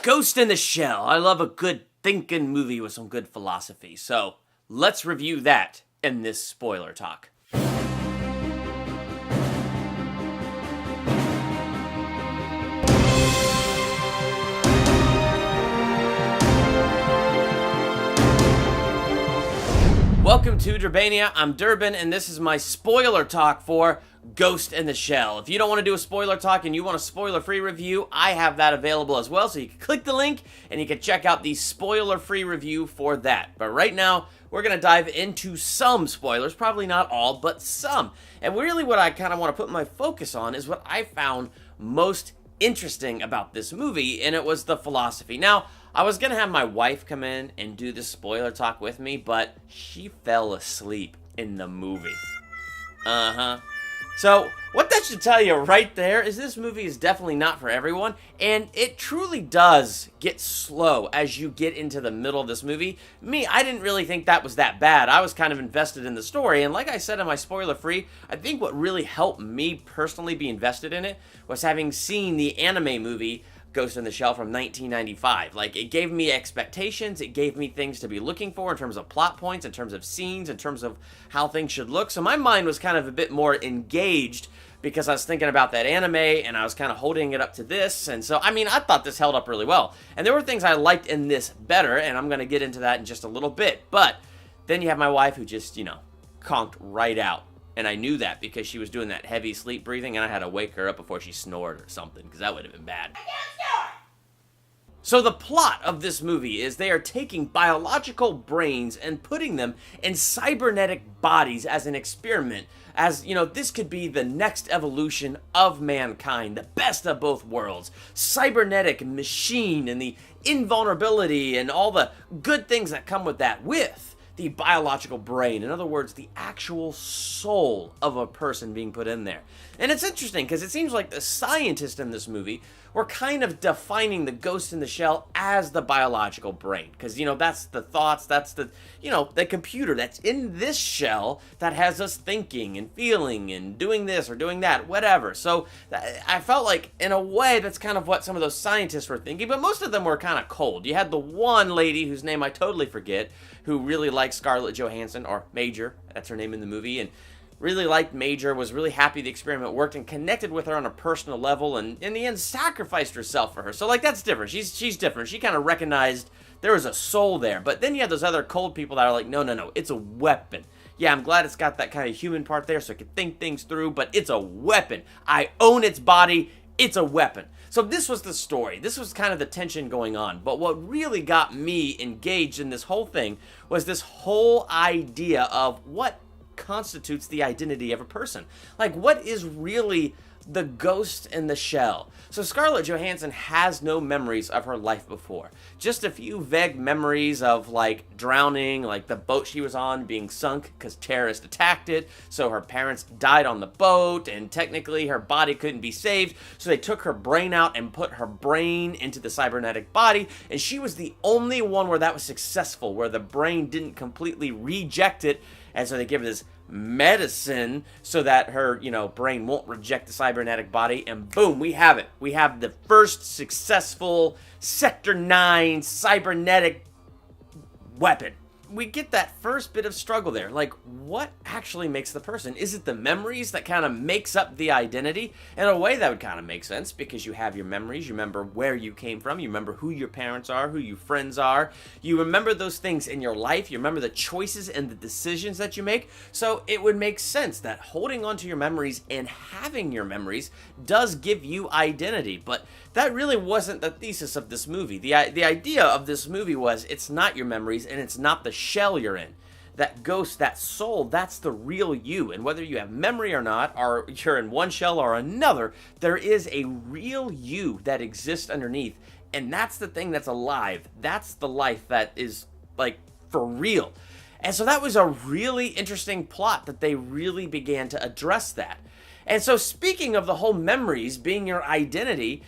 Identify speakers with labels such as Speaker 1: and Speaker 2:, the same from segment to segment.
Speaker 1: Ghost in the Shell. I love a good thinking movie with some good philosophy. So let's review that in this spoiler talk. Welcome to Durbania. I'm Durbin, and this is my spoiler talk for Ghost in the Shell. If you don't want to do a spoiler talk and you want a spoiler-free review, I have that available as well, so you can click the link and you can check out the spoiler-free review for that. But right now, we're going to dive into some spoilers, probably not all, but some. And really what I kind of want to put my focus on is what I found most interesting about this movie, and it was the philosophy. Now, I was going to have my wife come in and do the spoiler talk with me, but she fell asleep in the movie. So, what that should tell you right there is this movie is definitely not for everyone, and it truly does get slow as you get into the middle of this movie. I didn't really think that was that bad. I was kind of invested in the story, and like I said in my spoiler-free, I think what really helped me personally be invested in it was having seen the anime movie Ghost in the Shell from 1995. Like, it gave me expectations, it gave me things to be looking for in terms of plot points, in terms of scenes, in terms of how things should look. So my mind was kind of a bit more engaged because I was thinking about that anime and I was kind of holding it up to this. And so, I thought this held up really well. And there were things I liked in this better, and I'm going to get into that in just a little bit. But then you have my wife who just, conked right out. And I knew that because she was doing that heavy sleep breathing, and I had to wake her up before she snored or something, because that would have been bad. So the plot of this movie is they are taking biological brains and putting them in cybernetic bodies as an experiment. As, this could be the next evolution of mankind, the best of both worlds. Cybernetic machine and the invulnerability and all the good things that come with that, with the biological brain. In other words, the actual soul of a person being put in there. And it's interesting because it seems like the scientists in this movie were kind of defining the Ghost in the Shell as the biological brain. Because, that's the thoughts, that's the, the computer that's in this shell that has us thinking and feeling and doing this or doing that, whatever. So I felt like, in a way, that's kind of what some of those scientists were thinking, but most of them were kind of cold. You had the one lady whose name I totally forget, who really liked Scarlett Johansson, or Major, that's her name in the movie, and really liked Major, was really happy the experiment worked, and connected with her on a personal level, and in the end sacrificed herself for her. So, that's different. She's different. She kind of recognized there was a soul there. But then you have those other cold people that are like, no, it's a weapon. Yeah, I'm glad it's got that kind of human part there so it can think things through, but it's a weapon. I own its body. It's a weapon. So this was the story. This was kind of the tension going on. But what really got me engaged in this whole thing was this whole idea of what constitutes the identity of a person. Like, what is really the ghost in the shell? So Scarlett Johansson has no memories of her life before. Just a few vague memories of, drowning, the boat she was on being sunk because terrorists attacked it, so her parents died on the boat, and technically her body couldn't be saved, so they took her brain out and put her brain into the cybernetic body, and she was the only one where that was successful, where the brain didn't completely reject it, and so they give her this medicine so that her, brain won't reject the cybernetic body, and boom, we have it. We have the first successful Sector 9 cybernetic weapon. We get that first bit of struggle there. What actually makes the person? Is it the memories that kind of makes up the identity? In a way, that would kind of make sense because you have your memories. You remember where you came from. You remember who your parents are, who your friends are. You remember those things in your life. You remember the choices and the decisions that you make. So it would make sense that holding on to your memories and having your memories does give you identity. But that really wasn't the thesis of this movie. The idea of this movie was it's not your memories and it's not the shell you're in. That ghost, that soul, that's the real you. And whether you have memory or not, or you're in one shell or another, there is a real you that exists underneath. And that's the thing that's alive. That's the life that is, for real. And so that was a really interesting plot that they really began to address that. And so speaking of the whole memories being your identity,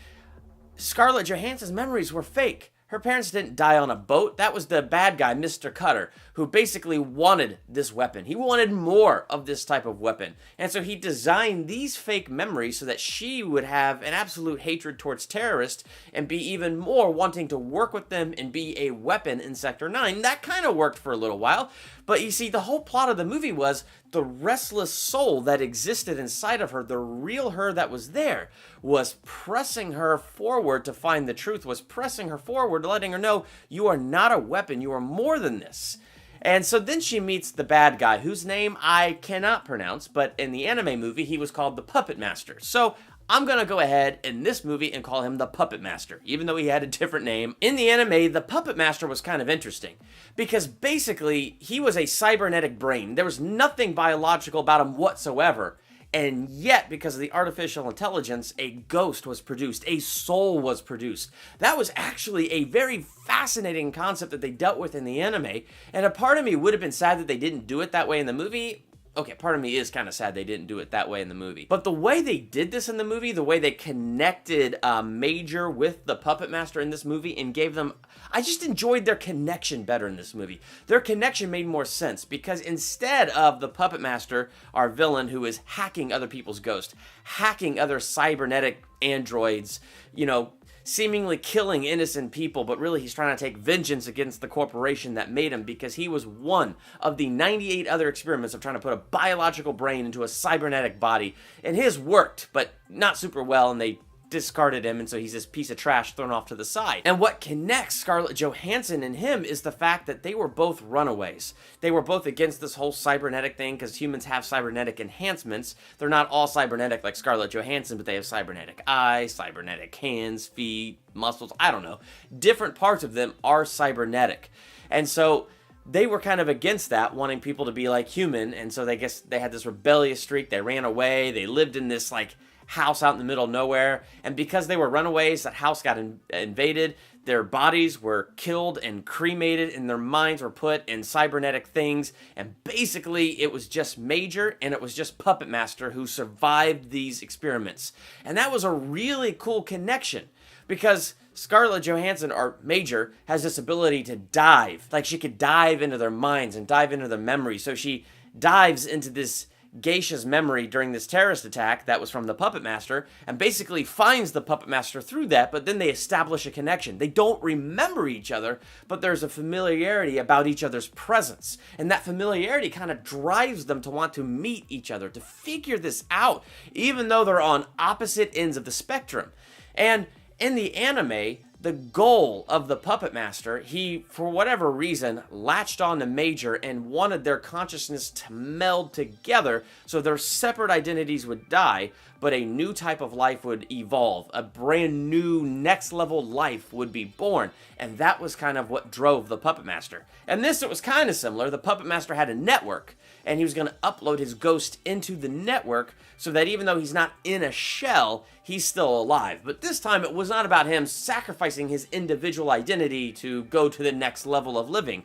Speaker 1: Scarlett Johansson's memories were fake. her parents didn't die on a boat. That was the bad guy, Mr. Cutter, who basically wanted this weapon. He wanted more of this type of weapon. And so he designed these fake memories so that she would have an absolute hatred towards terrorists and be even more wanting to work with them and be a weapon in Sector 9. That kind of worked for a little while. But you see, the whole plot of the movie was the restless soul that existed inside of her, the real her that was there, was pressing her forward to find the truth, was pressing her forward, letting her know, you are not a weapon, you are more than this. And so then she meets the bad guy, whose name I cannot pronounce, but in the anime movie, he was called the Puppet Master. So I'm going to go ahead in this movie and call him the Puppet Master, even though he had a different name. In the anime, the Puppet Master was kind of interesting, because basically, he was a cybernetic brain. There was nothing biological about him whatsoever. And yet, because of the artificial intelligence, a ghost was produced, a soul was produced. That was actually a very fascinating concept that they dealt with in the anime, and a part of me would have been sad that they didn't do it that way in the movie. Okay, part of me is kind of sad they didn't do it that way in the movie. But the way they did this in the movie, the way they connected Major with the Puppet Master in this movie and gave them... I just enjoyed their connection better in this movie. Their connection made more sense because instead of the Puppet Master, our villain who is hacking other people's ghosts, hacking other cybernetic androids, you know, seemingly killing innocent people, but really he's trying to take vengeance against the corporation that made him because he was one of the 98 other experiments of trying to put a biological brain into a cybernetic body. And his worked, but not super well, and they discarded him, and so he's this piece of trash thrown off to the side. And what connects Scarlett Johansson and him is the fact that they were both runaways. They were both against this whole cybernetic thing because humans have cybernetic enhancements. They're not all cybernetic like Scarlett Johansson, but they have cybernetic eyes, cybernetic hands, feet, muscles, I don't know. Different parts of them are cybernetic. And so they were kind of against that, wanting people to be like human, and so they guess they had this rebellious streak. They ran away. They lived in this like house out in the middle of nowhere, and because they were runaways, that house got invaded. Their bodies were killed and cremated, and their minds were put in cybernetic things, and basically it was just Major and it was just Puppet Master who survived these experiments. And that was a really cool connection because Scarlett Johansson, or Major, has this ability to dive. Like, she could dive into their minds and dive into their memories. So she dives into this geisha's memory during this terrorist attack that was from the Puppet Master, and basically finds the Puppet Master through that, but then they establish a connection. They don't remember each other, but there's a familiarity about each other's presence, and that familiarity kind of drives them to want to meet each other, to figure this out, even though they're on opposite ends of the spectrum. And in the anime, the goal of the Puppet Master, he, for whatever reason, latched on to Major and wanted their consciousness to meld together so their separate identities would die, but a new type of life would evolve. A brand new next level life would be born. And that was kind of what drove the Puppet Master. And this, it was kind of similar. The Puppet Master had a network, and he was going to upload his ghost into the network so that even though he's not in a shell, he's still alive. But this time, it was not about him sacrificing his individual identity to go to the next level of living.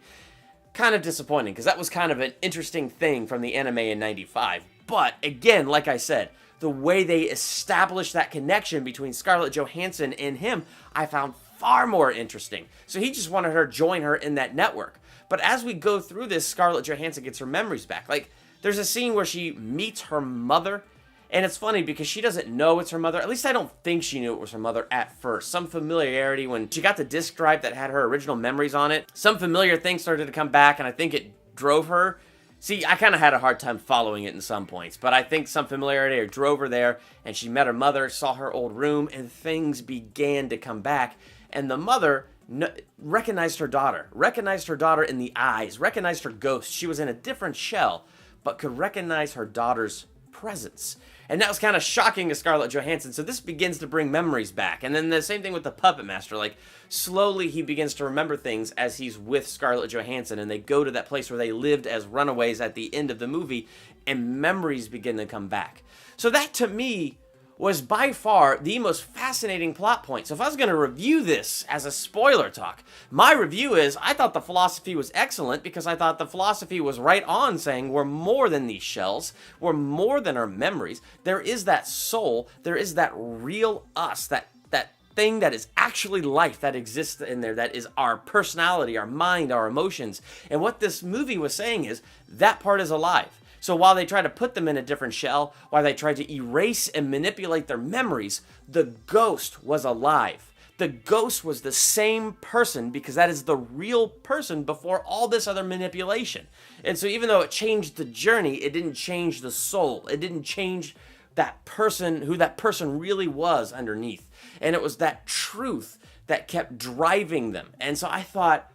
Speaker 1: Kind of disappointing, because that was kind of an interesting thing from the anime in '95. But again, like I said, the way they established that connection between Scarlett Johansson and him, I found far more interesting. So he just wanted her to join her in that network. But as we go through this, Scarlett Johansson gets her memories back. Like, there's a scene where she meets her mother, and it's funny because she doesn't know it's her mother. At least I don't think she knew it was her mother at first. Some familiarity when she got the disk drive that had her original memories on it. Some familiar things started to come back, and I think it drove her. See, I kind of had a hard time following it in some points, but I think some familiarity drove her there, and she met her mother, saw her old room, and things began to come back. And the mother recognized her daughter in the eyes, recognized her ghost. She was in a different shell, but could recognize her daughter's presence. And that was kind of shocking to Scarlett Johansson. So this begins to bring memories back. And then the same thing with the Puppet Master. Like, slowly he begins to remember things as he's with Scarlett Johansson. And they go to that place where they lived as runaways at the end of the movie. And memories begin to come back. So that, to me, was by far the most fascinating plot point. So if I was going to review this as a spoiler talk, my review is, I thought the philosophy was excellent because I thought the philosophy was right on, saying we're more than these shells, we're more than our memories. There is that soul, there is that real us, that thing that is actually life that exists in there, that is our personality, our mind, our emotions. And what this movie was saying is that part is alive. So while they try to put them in a different shell, while they try to erase and manipulate their memories, the ghost was alive. The ghost was the same person, because that is the real person before all this other manipulation. And so even though it changed the journey, it didn't change the soul. It didn't change that person, who that person really was underneath. And it was that truth that kept driving them. And so I thought,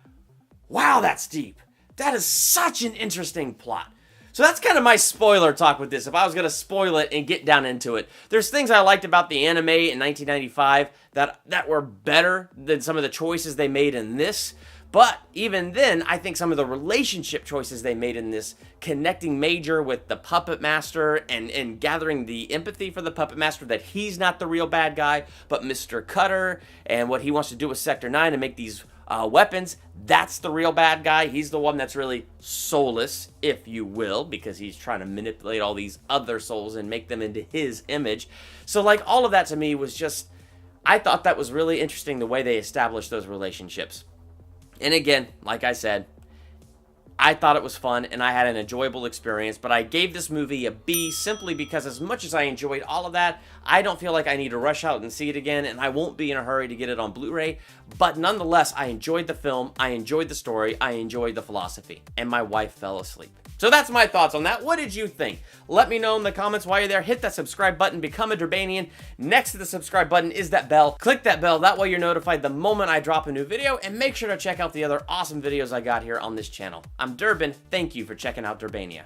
Speaker 1: wow, that's deep. That is such an interesting plot. So that's kind of my spoiler talk with this. If I was going to spoil it and get down into it, there's things I liked about the anime in 1995 that were better than some of the choices they made in this. But even then, I think some of the relationship choices they made in this, connecting Major with the Puppet Master and gathering the empathy for the Puppet Master, that he's not the real bad guy, but Mr. Cutter, and what he wants to do with Sector 9 and make these weapons, that's the real bad guy. He's the one that's really soulless, if you will, because he's trying to manipulate all these other souls and make them into his image. So like all of that to me was just, I thought that was really interesting, the way they established those relationships. And again, like I said, I thought it was fun and I had an enjoyable experience, but I gave this movie a B simply because as much as I enjoyed all of that, I don't feel like I need to rush out and see it again, and I won't be in a hurry to get it on Blu-ray. But nonetheless, I enjoyed the film, I enjoyed the story, I enjoyed the philosophy, and my wife fell asleep. So that's my thoughts on that. What did you think? Let me know in the comments while you're there. Hit that subscribe button, become a Durbanian. Next to the subscribe button is that bell. Click that bell, that way you're notified the moment I drop a new video, and make sure to check out the other awesome videos I got here on this channel. I'm Durbin, thank you for checking out Durbania.